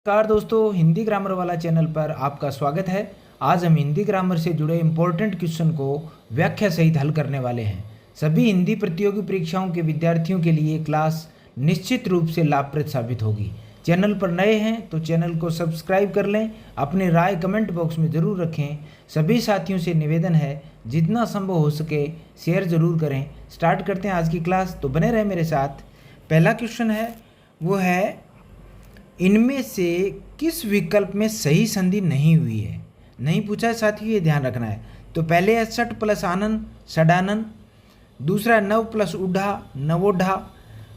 नमस्कार दोस्तों, हिंदी ग्रामर वाला चैनल पर आपका स्वागत है। आज हम हिंदी ग्रामर से जुड़े इम्पोर्टेंट क्वेश्चन को व्याख्या सहित हल करने वाले हैं। सभी हिंदी प्रतियोगी परीक्षाओं के विद्यार्थियों के लिए क्लास निश्चित रूप से लाभप्रद साबित होगी। चैनल पर नए हैं तो चैनल को सब्सक्राइब कर लें। अपनी राय कमेंट बॉक्स में ज़रूर रखें। सभी साथियों से निवेदन है, जितना संभव हो सके शेयर ज़रूर करें। स्टार्ट करते हैं आज की क्लास, तो बने रहे मेरे साथ। पहला क्वेश्चन है वो है, इनमें से किस विकल्प में सही संधि नहीं हुई है। नहीं पूछा है साथियों, ये ध्यान रखना है। तो पहले है सट प्लस आनन षडानन, दूसरा है नव प्लस उढ़ा नवोढ़ा,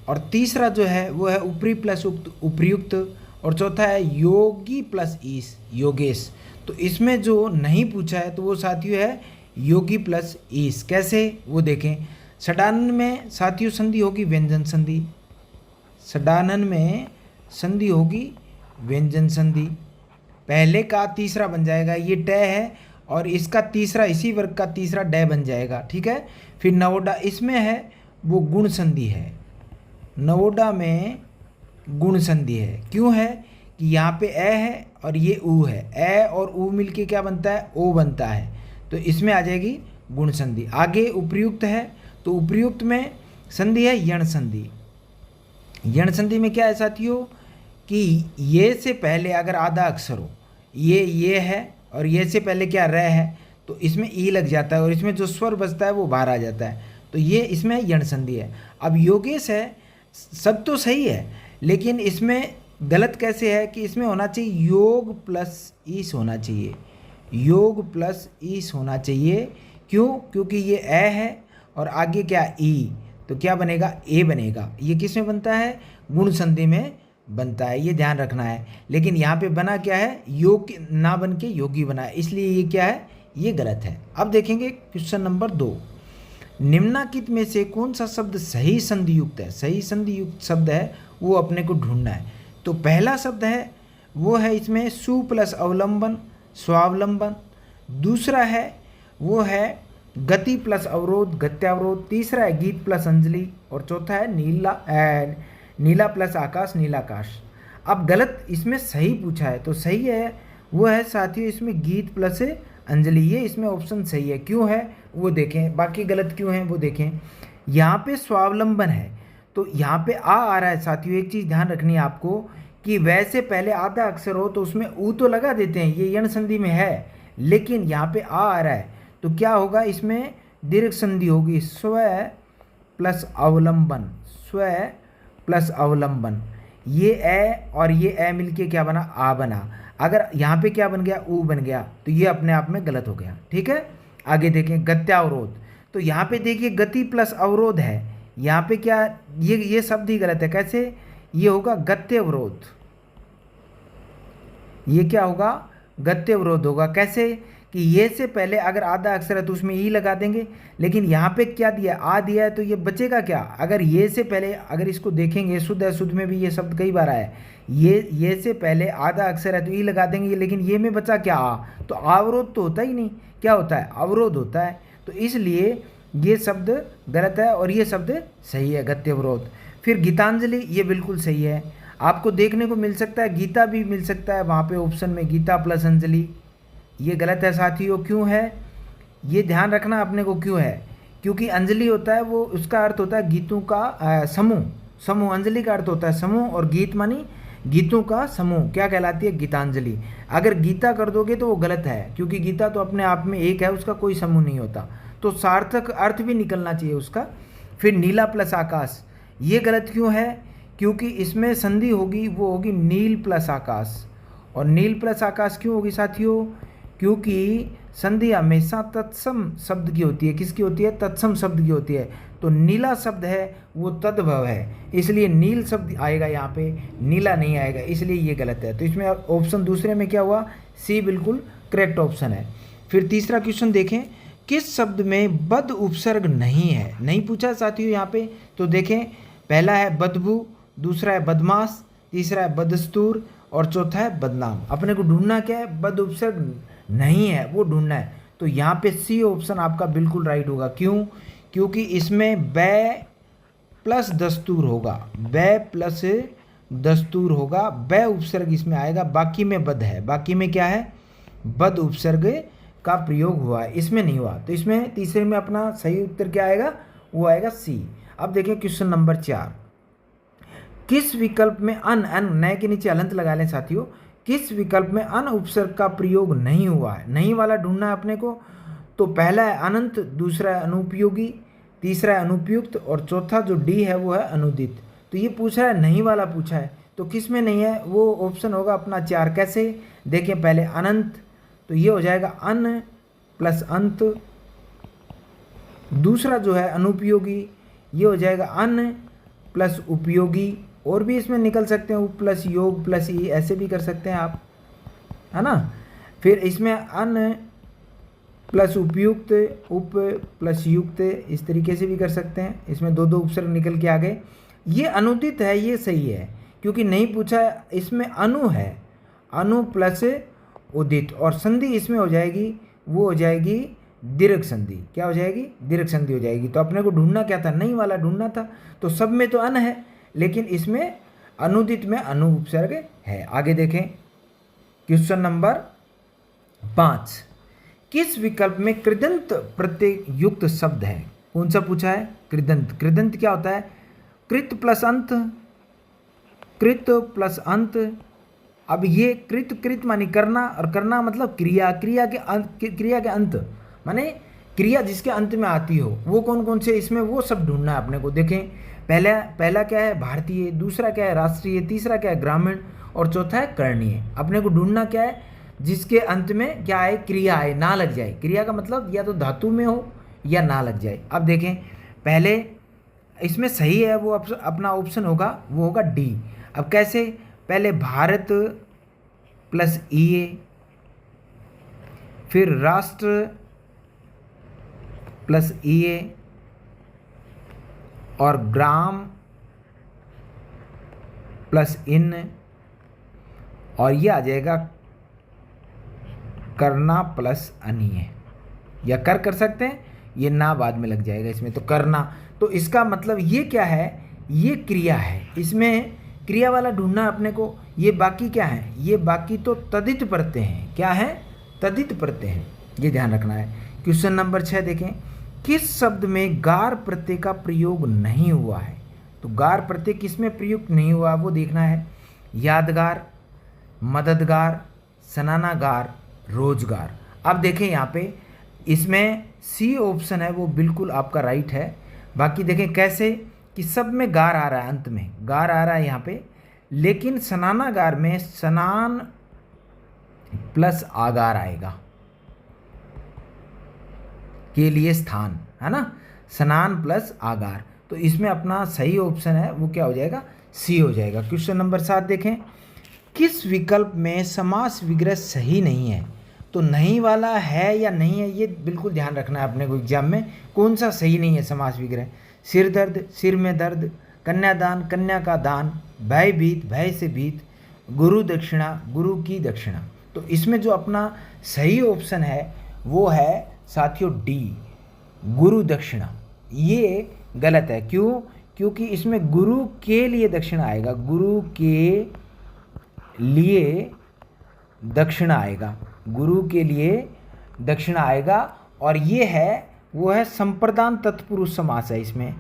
और तीसरा जो है वो है ऊपरी प्लस उपर्युक्त, और चौथा है योगी प्लस ईस योगेश। तो इसमें जो नहीं पूछा है तो वो साथियों है योगी प्लस ईस। कैसे वो देखें। षडानन में साथियों संधि होगी व्यंजन संधि, षडानन में संधि होगी व्यंजन संधि। पहले का तीसरा बन जाएगा, ये ट है, और इसका तीसरा इसी वर्ग का तीसरा डे बन जाएगा, ठीक है। फिर नवोढ़ा, इसमें है वो गुण संधि है। नवोढ़ा में गुण संधि है। क्यों है कि यहाँ पे ए है और ये ऊ है, ए और ऊ मिलके क्या बनता है, ओ बनता है। तो इसमें आ जाएगी गुण संधि। आगे उपर्युक्त है, तो उपर्युक्त में संधि है यण संधि। यण संधि में क्या है साथियों कि ये से पहले अगर आधा अक्षर हो, ये है और ये से पहले क्या र है, तो इसमें ई लग जाता है और इसमें जो स्वर बचता है वो बाहर आ जाता है। तो ये इसमें यण संधि है। अब योगेश है, सब तो सही है, लेकिन इसमें गलत कैसे है कि इसमें होना चाहिए योग प्लस ईस होना चाहिए, योग प्लस ईस होना चाहिए। क्यों? क्योंकि ये ए है और आगे क्या ई, तो क्या बनेगा, ए बनेगा। ये किस में बनता है, गुण संधि में बनता है, ये ध्यान रखना है। लेकिन यहाँ पे बना क्या है, योग ना बन के योगी बना है, इसलिए ये क्या है, ये गलत है। अब देखेंगे क्वेश्चन नंबर 2। निम्नलिखित में से कौन सा शब्द सही संधि युक्त है। सही संधि युक्त शब्द है वो अपने को ढूंढना है। तो पहला शब्द है वो है इसमें सु प्लस अवलंबन स्वावलंबन, दूसरा है वो है गति प्लस अवरोध गत्यावरोध, तीसरा है गीत प्लस अंजलि, और चौथा है नीला प्लस आकाश नीलाकाश। अब गलत इसमें सही पूछा है, तो सही है वो है साथियों इसमें गीत प्लस अंजलि, ये इसमें ऑप्शन सही है। क्यों है वो देखें, बाकी गलत क्यों है वो देखें। यहाँ पे स्वावलंबन है, तो यहाँ पे आ रहा है साथियों। एक चीज़ ध्यान रखनी है आपको कि वैसे पहले आधा अक्षर हो तो उसमें ऊ तो लगा देते हैं, ये यण संधि में है, लेकिन यहाँ पे आ रहा है तो क्या होगा, इसमें दीर्घ संधि होगी, स्व प्लस अवलंबन, स्व प्लस अवलंबन। ये ए और ये ए मिलके क्या बना, आ बना। अगर यहाँ पे क्या बन गया, ऊ बन गया, तो ये अपने आप में गलत हो गया, ठीक है। आगे देखें गत्यावरोध, तो यहाँ पे देखिए गति प्लस अवरोध है, यहाँ पे क्या, ये शब्द ही गलत है। कैसे, ये होगा गत्यवरोध, ये क्या होगा, गत्यवरोध होगा। कैसे कि ये से पहले अगर आधा अक्षर है तो उसमें ई लगा देंगे, लेकिन यहाँ पे क्या दिया, आ दिया है, तो ये बचेगा क्या। अगर ये से पहले, अगर इसको देखेंगे शुद्ध अशुद्ध में भी ये शब्द कई बार आया है, ये से पहले आधा अक्षर है तो ई लगा देंगे, लेकिन ये में बचा क्या, आ, तो अवरोध तो होता ही नहीं, क्या होता है, अवरोध होता है। तो इसलिए ये शब्द गलत है और ये शब्द सही है, गत्यवरोध। फिर गीतांजलि, ये बिल्कुल सही है। आपको देखने को मिल सकता है गीता भी मिल सकता है वहाँ पे ऑप्शन में, गीता प्लस अंजलि, ये गलत है साथियों। क्यों है, ये ध्यान रखना अपने को, क्यों है, क्योंकि अंजलि होता है वो, उसका अर्थ होता है गीतों का समूह, समूह। अंजलि का अर्थ होता है समूह, और गीत मानी गीतों का समूह, क्या कहलाती है, गीतांजलि। अगर गीता कर दोगे तो वो गलत है, क्योंकि गीता तो अपने आप में एक है, उसका कोई समूह नहीं होता, तो सार्थक अर्थ भी निकलना चाहिए उसका। फिर नीला प्लस आकाश, ये गलत क्यों है, क्योंकि इसमें संधि होगी वो होगी नील प्लस आकाश। और नील प्लस आकाश क्यों होगी साथियों, क्योंकि संधि हमेशा तत्सम शब्द की होती है। किसकी होती है, तत्सम शब्द की होती है। तो नीला शब्द है वो तद्भव है, इसलिए नील शब्द आएगा यहाँ पे, नीला नहीं आएगा, इसलिए ये गलत है। तो इसमें ऑप्शन दूसरे में क्या हुआ, सी बिल्कुल करेक्ट ऑप्शन है। फिर तीसरा क्वेश्चन देखें, किस शब्द में बद उपसर्ग नहीं है। नहीं पूछा साथियों यहाँ पे, तो देखें पहला है बदबू, दूसरा है बदमाश, तीसरा है बदस्तूर, और चौथा है बदनाम। अपने को ढूंढना क्या है, बद उपसर्ग नहीं है वो ढूंढना है। तो यहाँ पे सी ऑप्शन आपका बिल्कुल राइट होगा। क्यों, क्योंकि इसमें बै प्लस दस्तूर होगा, बै प्लस दस्तूर होगा, ब उपसर्ग इसमें आएगा, बाकी में बद है, बाकी में क्या है, बद उपसर्ग का प्रयोग हुआ है, इसमें नहीं हुआ। तो इसमें तीसरे में अपना सही उत्तर क्या आएगा, वो आएगा सी। अब देखें क्वेश्चन नंबर 4, किस विकल्प में अन अन नए के नीचे अलंत लगा लें साथियों, किस विकल्प में अन उपसर्ग का प्रयोग नहीं हुआ है, नहीं वाला ढूंढना है अपने को। तो पहला है अनंत, दूसरा है अनुपयोगी, तीसरा है अनुपयुक्त और चौथा जो डी है वो है अनुदित। तो ये पूछ रहा है नहीं वाला पूछा है, तो किस में नहीं है, वो ऑप्शन होगा अपना 4। कैसे, देखें पहले अनंत, तो ये हो जाएगा अन प्लस अंत। दूसरा जो है अनुपयोगी, ये हो जाएगा अन प्लस उपयोगी, और भी इसमें निकल सकते हैं, उप प्लस योग प्लस ई, ऐसे भी कर सकते हैं आप, है ना। फिर इसमें अन प्लस उपयुक्त, उप प्लस युक्त, इस तरीके से भी कर सकते हैं। इसमें दो दो उपसर्ग निकल के आ गए। ये अनुदित है, ये सही है क्योंकि नहीं पूछा, इसमें अनु है, अनु प्लस उदित, और संधि इसमें हो जाएगी, वो हो जाएगी दीर्घ संधि। क्या हो जाएगी, दीर्घ संधि हो जाएगी। तो अपने को ढूंढना क्या था, नहीं वाला ढूंढना था। तो सब में तो अन है, लेकिन इसमें अनुदित में अनु उपसर्ग है। आगे देखें क्वेश्चन नंबर 5, किस विकल्प में कृदंत प्रत्यय युक्त शब्द है। कौन सा पूछा है, कृदंत। कृदंत क्या होता है, कृत प्लस अंत, कृत प्लस अंत। अब ये कृत, कृत मानी करना, और करना मतलब क्रिया, क्रिया के अंत, क्रिया के अंत माने क्रिया जिसके अंत में आती हो, वो कौन कौन से, इसमें वो सब ढूंढना है अपने को। देखें पहला क्या है भारतीय, दूसरा क्या है राष्ट्रीय, तीसरा क्या है ग्रामीण, और चौथा है करणीय। अपने को ढूंढना क्या है, जिसके अंत में क्या आए, क्रिया आए, ना लग जाए। क्रिया का मतलब या तो धातु में हो या ना लग जाए। अब देखें पहले इसमें सही है वो अपना ऑप्शन होगा, वो होगा डी। अब कैसे, पहले भारत प्लस ई, फिर राष्ट्र प्लस ई, और ग्राम प्लस इन, और ये आ जाएगा करना प्लस अनीय, या कर सकते हैं, ये ना बाद में लग जाएगा इसमें, तो करना। तो इसका मतलब ये क्या है, ये क्रिया है, इसमें क्रिया वाला ढूंढना है अपने को। ये बाकी क्या है, ये बाकी तो तदित प्रत्यय हैं। क्या है, तदित प्रत्यय हैं, ये ध्यान रखना है। क्वेश्चन नंबर 6 देखें, किस शब्द में गार प्रत्यय का प्रयोग नहीं हुआ है। तो गार प्रत्यय किस में प्रयुक्त नहीं हुआ वो देखना है। यादगार, मददगार, सनानागार, रोजगार। अब देखें यहाँ पे इसमें सी ऑप्शन है वो बिल्कुल आपका राइट है। बाकी देखें कैसे कि सब में गार आ रहा है, अंत में गार आ रहा है यहाँ पे, लेकिन सनानागार में सनान प्लस आगार आएगा के लिए स्थान, है ना, स्नान प्लस आगार। तो इसमें अपना सही ऑप्शन है वो क्या हो जाएगा, सी हो जाएगा। क्वेश्चन नंबर 7 देखें, किस विकल्प में समास विग्रह सही नहीं है। तो नहीं वाला है या नहीं है, ये बिल्कुल ध्यान रखना है अपने को एग्जाम में, कौन सा सही नहीं है समास विग्रह। सिर दर्द, सिर में दर्द, कन्यादान, कन्या का दान, भयभीत, भय से भीत, गुरु दक्षिणा, गुरु की दक्षिणा। तो इसमें जो अपना सही ऑप्शन है वो है साथियों डी, गुरु दक्षिणा। ये गलत है, क्यों, क्योंकि इसमें गुरु के लिए दक्षिणा आएगा, गुरु के लिए दक्षिणा आएगा, गुरु के लिए दक्षिणा आएगा। और ये है वो है संप्रदान तत्पुरुष समास है। इसमें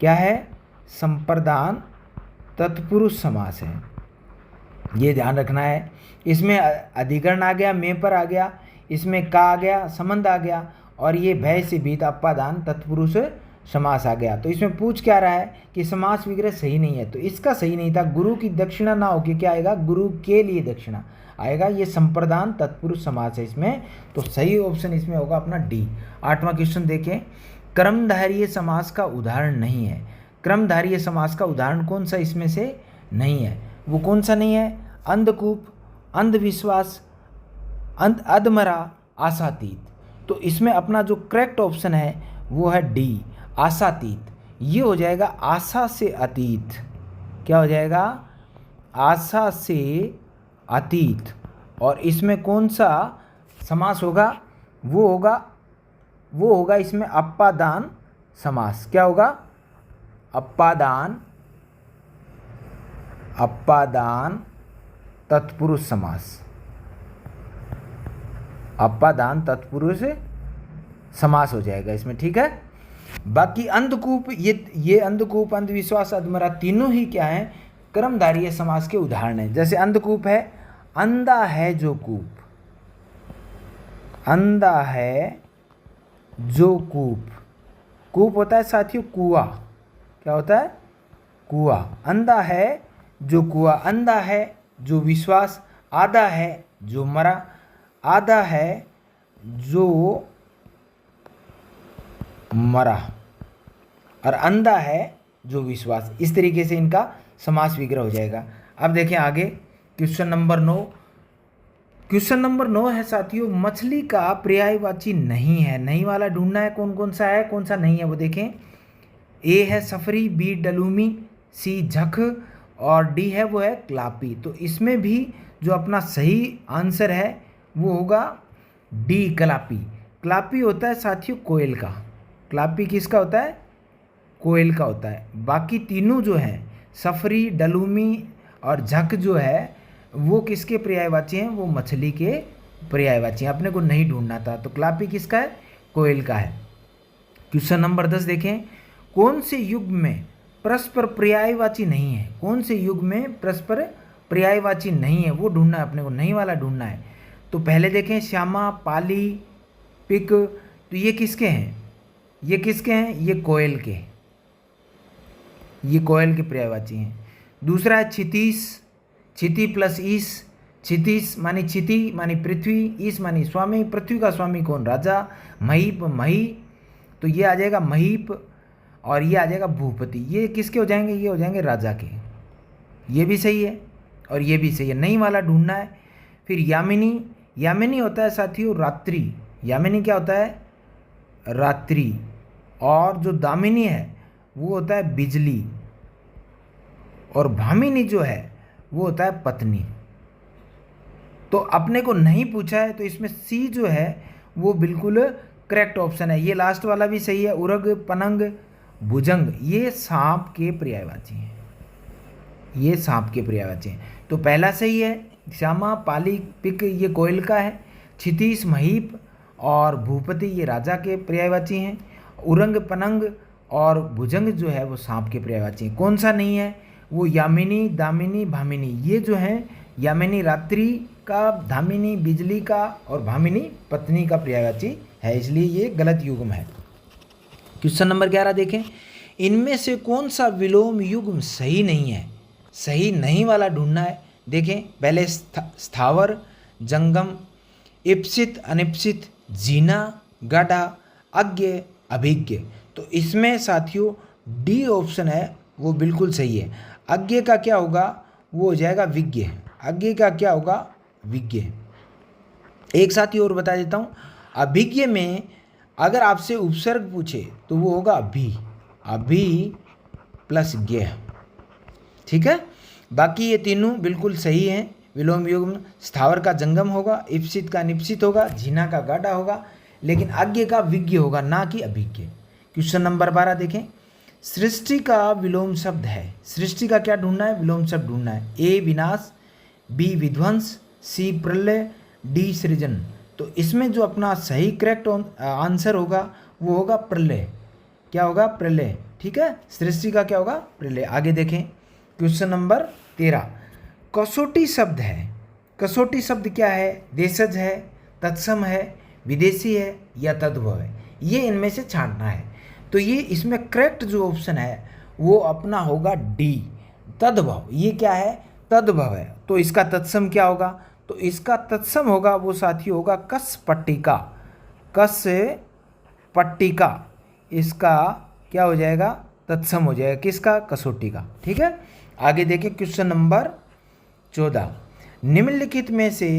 क्या है, संप्रदान तत्पुरुष समास है, ये ध्यान रखना है। इसमें अधिकरण आ गया, में पर आ गया, इसमें का आ गया, संबंध आ गया, और ये भय से भीत अपादान तत्पुरुष समास आ गया। तो इसमें पूछ क्या रहा है कि समास विग्रह सही नहीं है, तो इसका सही नहीं था। गुरु की दक्षिणा ना होके क्या आएगा, गुरु के लिए दक्षिणा आएगा। ये संप्रदान तत्पुरुष समास है इसमें, तो सही ऑप्शन इसमें होगा अपना डी। 8वां क्वेश्चन देखें, क्रमधारीय समास का उदाहरण नहीं है। क्रमधारीय समास का उदाहरण कौन सा इसमें से नहीं है, वो कौन सा नहीं है, अंधकूप, अंधविश्वास, अधमरा, आशातीत। तो इसमें अपना जो करेक्ट ऑप्शन है वो है डी, आशातीत। ये हो जाएगा आशा से अतीत। क्या हो जाएगा, आशा से अतीत। और इसमें कौन सा समास होगा, वो होगा इसमें अपादान समास। क्या होगा, अपादान अपादान तत्पुरुष समास, अपादान तत्पुरुष समास हो जाएगा इसमें, ठीक है। बाकी अंधकूप, ये अंधकूप, अंधविश्वास, अधमरा तीनों ही क्या है, कर्मधारय समास के उदाहरण हैं। जैसे अंधकूप है, अंधा है जो कूप, अंधा है जो कूप, कूप होता है साथियों कुआं, क्या होता है, कुआं। अंधा है जो कुआं, अंधा है जो विश्वास, आधा है जो मरा, आधा है जो मरा, और अंधा है जो विश्वास। इस तरीके से इनका समास विग्रह हो जाएगा। अब देखें आगे क्वेश्चन नंबर 9। क्वेश्चन नंबर 9 है साथियों, मछली का पर्यायवाची नहीं है, नहीं वाला ढूंढना है, कौन कौन सा है, कौन सा नहीं है वो देखें। ए है सफरी, बी डलूमी, सी झख, और डी है वो है क्लापी। तो इसमें भी जो अपना सही आंसर है वो होगा डी क्लापी। क्लापी होता है साथियों कोयल का, क्लापी किसका होता है, कोयल का होता है। बाकी तीनों जो हैं सफरी, डलूमी और झक जो है वो किसके पर्यायवाची हैं, वो मछली के पर्यायवाची हैं। अपने को नहीं ढूंढना था, तो क्लापी किसका है, कोयल का है। क्वेश्चन नंबर 10 देखें, कौन से युग में परस्पर पर्यायवाची नहीं है, कौन से युग में परस्पर पर्यायवाची नहीं है वो ढूंढना है अपने को, नहीं वाला ढूंढना है। तो पहले देखें श्यामा, पाली, पिक, तो ये किसके हैं, ये किसके हैं, ये कोयल के, ये कोयल के पर्यायवाची हैं। दूसरा है क्षितीश, क्षिति प्लस ईश, क्षितीश मानी क्षिति मानी पृथ्वी, ईश मानी स्वामी, पृथ्वी का स्वामी कौन, राजा, महीप मही, तो ये आ जाएगा महीप, और ये आ जाएगा भूपति। ये किसके हो जाएंगे, ये हो जाएंगे राजा के। ये भी सही है और ये भी सही है, नहीं वाला ढूंढना है। फिर यामिनी, यामिनी होता है साथियों रात्रि, यामिनी क्या होता है, रात्रि। और जो दामिनी है वो होता है बिजली, और भामिनी जो है वो होता है पत्नी। तो अपने को नहीं पूछा है तो इसमें सी जो है वो बिल्कुल करेक्ट ऑप्शन है। ये लास्ट वाला भी सही है, उरग, पनंग, भुजंग, ये सांप के पर्यायवाची हैं, ये सांप के पर्यायवाची हैं। तो पहला सही है, श्यामा, पाली, पिक ये कोयल का है, क्षितीश, महीप और भूपति ये राजा के पर्यायवाची हैं, उरंग, पनंग और भुजंग जो है वो सांप के पर्यायवाची हैं। कौन सा नहीं है, वो यामिनी, दामिनी, भामिनी, ये जो हैं यामिनी रात्रि का, धामिनी बिजली का और भामिनी पत्नी का पर्यायवाची है, इसलिए ये गलत युग्म है। क्वेश्चन नंबर 11 देखें, इनमें से कौन सा विलोम युग्म सही नहीं है, सही नहीं वाला ढूंढना है। देखें पहले स्थावर, जंगम, इप्सित, अनिप्सित, जीना, गाढ़ा, अज्ञ, अभिज्ञ। तो इसमें साथियों डी ऑप्शन है वो बिल्कुल सही है। अज्ञ का क्या होगा, वो हो जाएगा विज्ञ, अज्ञ का क्या होगा, विज्ञ। एक साथी और बता देता हूँ, अभिज्ञ में अगर आपसे उपसर्ग पूछे तो वो होगा अभी, अभी प्लस ज्ञ, ठीक है। बाकी ये तीनों बिल्कुल सही हैं। विलोम युग्म स्थावर का जंगम होगा, इप्सित का निप्सित होगा, झीना का गाढ़ा होगा, लेकिन अज्ञ का विज्ञ होगा, ना कि अभिज्ञ। क्वेश्चन नंबर 12 देखें, सृष्टि का विलोम शब्द है, सृष्टि का क्या ढूंढना है, विलोम शब्द ढूंढना है। ए विनाश, बी विध्वंस, सी प्रलय, डी सृजन। तो इसमें जो अपना सही करेक्ट आंसर होगा वो होगा प्रलय, क्या होगा, प्रलय, ठीक है। सृष्टि का क्या होगा, प्रलय। आगे देखें क्वेश्चन नंबर 13, कसौटी शब्द है, कसौटी शब्द क्या है, देशज है, तत्सम है, विदेशी है या तद्भव है, ये इनमें से छांटना है। तो ये इसमें करेक्ट जो ऑप्शन है वो अपना होगा डी, तद्भव। ये क्या है, तद्भव है, तो इसका तत्सम क्या होगा, तो इसका तत्सम होगा वो साथी होगा कस पट्टिका, कस पट्टिका, इसका क्या हो जाएगा, तत्सम हो जाएगा, किसका, कसौटी का, ठीक है। आगे देखें क्वेश्चन नंबर 14, निम्नलिखित में से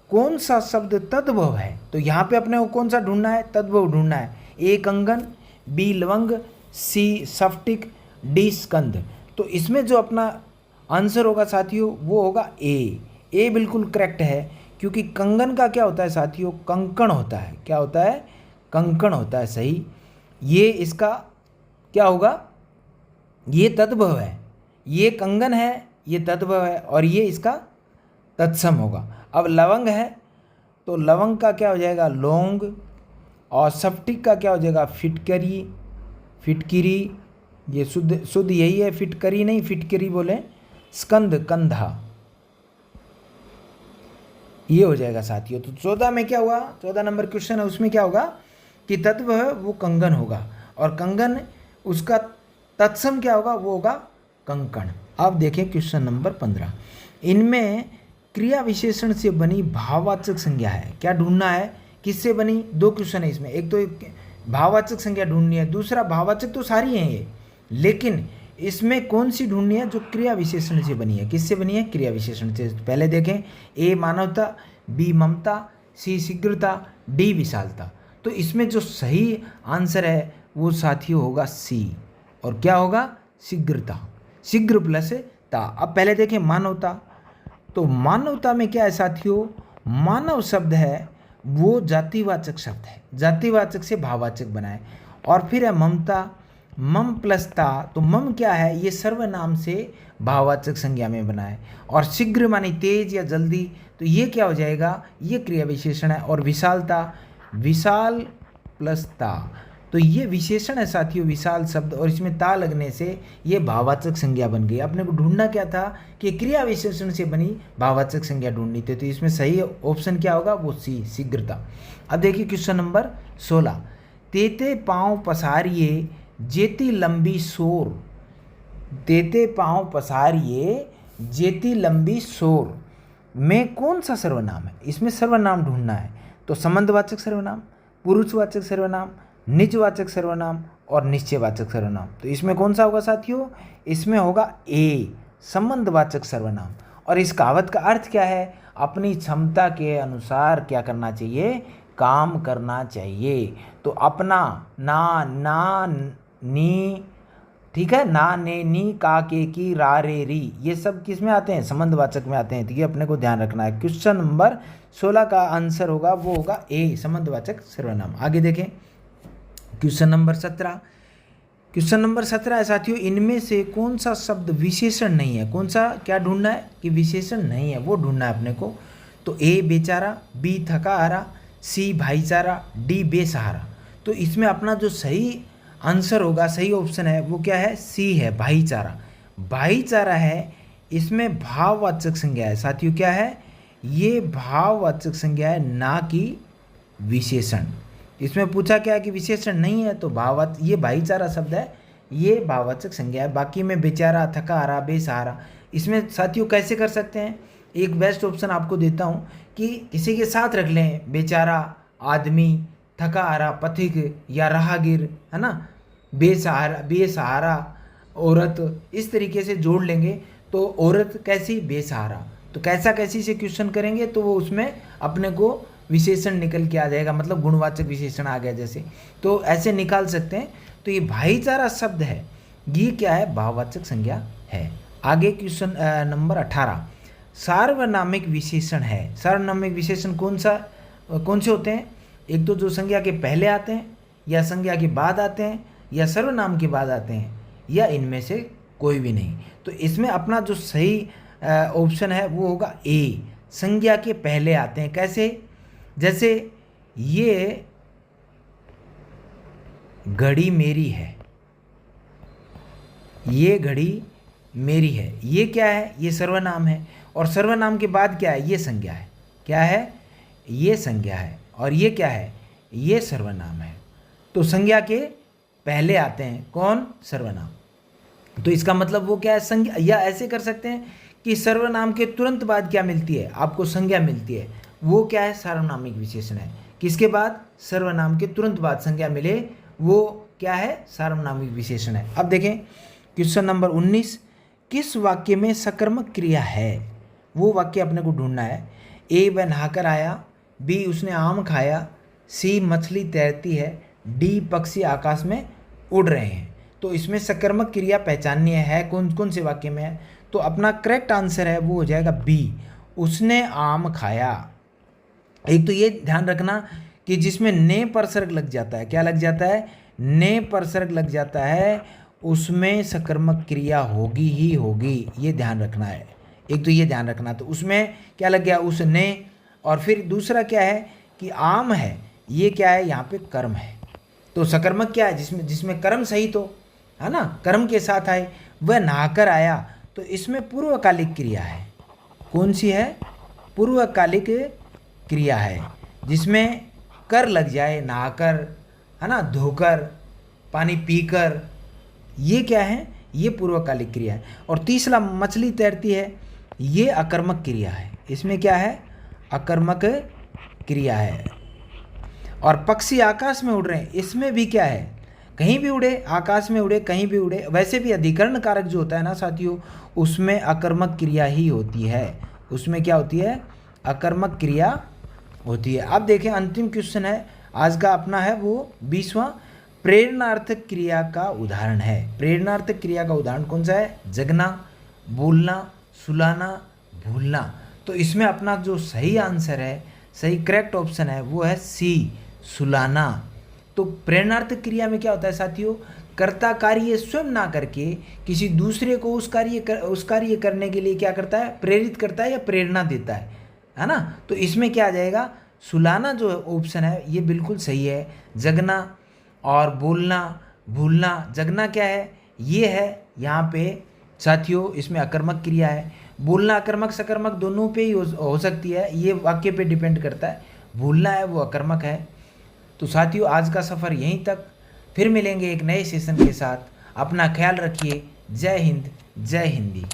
कौन सा शब्द तद्भव है। तो यहाँ पे अपने को कौन सा ढूंढना है, तद्भव ढूंढना है। ए कंगन, बी लवंग, सी सफ्टिक, डी स्कंद। तो इसमें जो अपना आंसर होगा साथियों वो होगा ए, ए बिल्कुल करेक्ट है, क्योंकि कंगन का क्या होता है साथियों, कंकण होता है, क्या होता है, कंकण होता है, सही। ये इसका क्या होगा, ये तद्भव है, ये कंगन है, ये तद्भव है और ये इसका तत्सम होगा। अब लवंग है तो लवंग का क्या हो जाएगा लौंग, और स्फटिक का क्या हो जाएगा फिटकरी, फिटकिरी, ये शुद्ध शुद्ध यही है, फिटकरी नहीं फिटकरी बोले। स्कंद कंधा, ये हो जाएगा साथियों। तो 14 में क्या हुआ, 14 नंबर क्वेश्चन है, उसमें क्या होगा कि तत्व है वो कंगन होगा, और कंगन उसका तत्सम क्या होगा, वो होगा कंकण। अब देखें क्वेश्चन नंबर 15, इनमें क्रिया विशेषण से बनी भाववाचक संज्ञा है, क्या ढूंढना है, किससे बनी, दो क्वेश्चन है इसमें, एक तो भाववाचक संज्ञा ढूंढनी है, दूसरा भाववाचक तो सारी हैं ये, लेकिन इसमें कौन सी ढूंढनी है जो क्रिया विशेषण से बनी है, किससे बनी है, क्रिया विशेषण से। पहले देखें, ए मानवता, बी ममता, सी शीघ्रता, डी विशालता। तो इसमें जो सही आंसर है वो साथियों होगा सी, और क्या होगा शीघ्रता, शीघ्र प्लस ता। अब पहले देखें मानवता, तो मानवता में क्या है साथियों, मानव शब्द है वो जातिवाचक शब्द है, जातिवाचक से भाववाचक बना है। और फिर है ममता, मम प्लस ता, तो मम क्या है, ये सर्वनाम से भाववाचक संज्ञा में बना है। और शीघ्र मानी तेज या जल्दी, तो ये क्या हो जाएगा, ये क्रिया विशेषण है। और विशालता, विशाल प्लस ता, तो ये विशेषण है साथियों, विशाल शब्द, और इसमें ता लगने से ये भाववाचक संज्ञा बन गई। अपने को ढूंढना क्या था कि क्रिया विशेषण से बनी भाववाचक संज्ञा ढूंढनी थी, तो इसमें सही ऑप्शन क्या होगा, वो सी, शीघ्रता। अब देखिए क्वेश्चन नंबर 16, तेते पाँव पसारिए जेती लंबी सोर, तेते पाँव पसारिए जेती लंबी सोर में कौन सा सर्वनाम है, इसमें सर्वनाम ढूंढना है। तो संबंधवाचक सर्वनाम, पुरुषवाचक सर्वनाम, निजवाचक सर्वनाम और निश्चयवाचक सर्वनाम। तो इसमें कौन सा होगा साथियों, इसमें होगा ए, संबंधवाचक सर्वनाम। और इस कहावत का अर्थ क्या है, अपनी क्षमता के अनुसार क्या करना चाहिए, काम करना चाहिए। तो अपना ना, ना, नी, ठीक है, ना, ने, नी, का, के, की, रा, रे, री, ये सब किस में आते हैं, संबंधवाचक में आते हैं। तो ये अपने को ध्यान रखना है। क्वेश्चन नंबर 16 का आंसर होगा वो होगा ए, संबंधवाचक सर्वनाम। आगे देखें क्वेश्चन नंबर 17, क्वेश्चन नंबर 17 है साथियों, इनमें से कौन सा शब्द विशेषण नहीं है, कौन सा क्या ढूंढना है कि विशेषण नहीं है, वो ढूंढना है अपने को। तो ए बेचारा, बी थकाहारा, सी भाईचारा, डी बेसहारा। तो इसमें अपना जो सही आंसर होगा, सही ऑप्शन है वो क्या है, सी है, भाईचारा। भाईचारा है, इसमें भाववाचक संज्ञा है साथियों, क्या है, ये भाववाचक संज्ञा है, ना कि विशेषण। इसमें पूछा क्या है कि विशेषण नहीं है, तो भाववाचक, ये भाईचारा शब्द है, ये भाववाचक संज्ञा है। बाकी में बेचारा, थकाहारा, बेसहारा, इसमें साथियों कैसे कर सकते हैं, एक बेस्ट ऑप्शन आपको देता हूँ कि किसी के साथ रख लें, बेचारा आदमी, थकाहारा पथिक या राहगीर, है ना, बेसहारा, बेसहारा औरत, इस तरीके से जोड़ लेंगे तो औरत कैसी, बेसहारा। तो कैसा कैसी से क्वेश्चन करेंगे तो वो उसमें अपने को विशेषण निकल के आ जाएगा, मतलब गुणवाचक विशेषण आ गया जैसे, तो ऐसे निकाल सकते हैं। तो ये भाईचारा शब्द है, ये क्या है, भाववाचक संज्ञा है। आगे क्वेश्चन नंबर 18, सार्वनामिक विशेषण है। सार्वनामिक विशेषण कौन से होते हैं, एक तो जो संज्ञा के पहले आते हैं, या संज्ञा के बाद आते हैं, या सर्वनाम के बाद आते हैं, या इनमें से कोई भी नहीं। तो इसमें अपना जो सही ऑप्शन है वो होगा ए, संज्ञा के पहले आते हैं। कैसे, जैसे ये घड़ी मेरी है, ये घड़ी मेरी है, ये क्या है, ये सर्वनाम है। और सर्वनाम के बाद क्या है, ये संज्ञा है, क्या है, ये संज्ञा है, और ये क्या है, ये सर्वनाम है। तो संज्ञा के पहले आते हैं कौन, सर्वनाम। तो इसका मतलब वो क्या है, संज्ञा। या ऐसे कर सकते हैं कि सर्वनाम के तुरंत बाद क्या मिलती है, आपको संज्ञा मिलती है, वो क्या है, सार्वनामिक विशेषण है। किसके बाद, सर्वनाम के तुरंत बाद संज्ञा मिले, वो क्या है, सार्वनामिक विशेषण है। अब देखें क्वेश्चन नंबर 19, किस वाक्य में सकर्मक क्रिया है, वो वाक्य अपने को ढूंढना है। ए वह नहाकर आया, बी उसने आम खाया, सी मछली तैरती है, डी पक्षी आकाश में उड़ रहे हैं। तो इसमें सकर्मक क्रिया पहचाननी है कौन कौन से वाक्य में है। तो अपना करेक्ट आंसर है वो हो जाएगा बी, उसने आम खाया। एक तो ये ध्यान रखना कि जिसमें ने परसर्ग लग जाता है, क्या लग जाता है, ने परसर्ग लग जाता है, उसमें सकर्मक क्रिया होगी ही होगी, ये ध्यान रखना है। एक तो ये ध्यान रखना, तो उसमें क्या लग गया, उसने। और फिर दूसरा क्या है कि आम है, ये क्या है, यहाँ पे कर्म है। तो सकर्मक क्या है, जिसमें जिसमें कर्म सही तो है ना, कर्म के साथ आए। वह नहाकर आया, तो इसमें पूर्वकालिक क्रिया है। कौन सी है, पूर्वकालिक क्रिया है, जिसमें कर लग जाए, नहाकर है ना, धोकर, पानी पीकर, ये क्या है, ये पूर्वकालिक क्रिया है। और तीसरा मछली तैरती है, ये अकर्मक क्रिया है। इसमें क्या है, अकर्मक क्रिया है। और पक्षी आकाश में उड़ रहे हैं, इसमें भी क्या है, कहीं भी उड़े, आकाश में उड़े, कहीं भी उड़े, वैसे भी अधिकरण कारक जो होता है ना साथियों, उसमें अकर्मक क्रिया ही होती है। उसमें क्या होती है, अकर्मक क्रिया होती है। अब देखें अंतिम क्वेश्चन है आज का अपना, है वो 20वां। प्रेरणार्थक क्रिया का उदाहरण है। प्रेरणार्थक क्रिया का उदाहरण कौन सा है, जगना, बोलना, सुलाना, भूलना। तो इसमें अपना जो सही आंसर है, सही करेक्ट ऑप्शन है, वो है सी, सुलाना। तो प्रेरणार्थक क्रिया में क्या होता है साथियों, कर्ता कार्य स्वयं ना करके किसी दूसरे को उस कार्य करने के लिए क्या करता है, प्रेरित करता है या प्रेरणा देता है ना। तो इसमें क्या आ जाएगा, सुलाना जो ऑप्शन है ये बिल्कुल सही है। जगना और बोलना, भूलना, जगना क्या है, ये है यहाँ पे साथियों, इसमें अकर्मक क्रिया है। बोलना अकर्मक सकर्मक दोनों पे ही हो सकती है, ये वाक्य पे डिपेंड करता है। भूलना है वो अकर्मक है। तो साथियों आज का सफ़र यहीं तक, फिर मिलेंगे एक नए सेशन के साथ। अपना ख्याल रखिए। जय हिंद, जय हिंदी।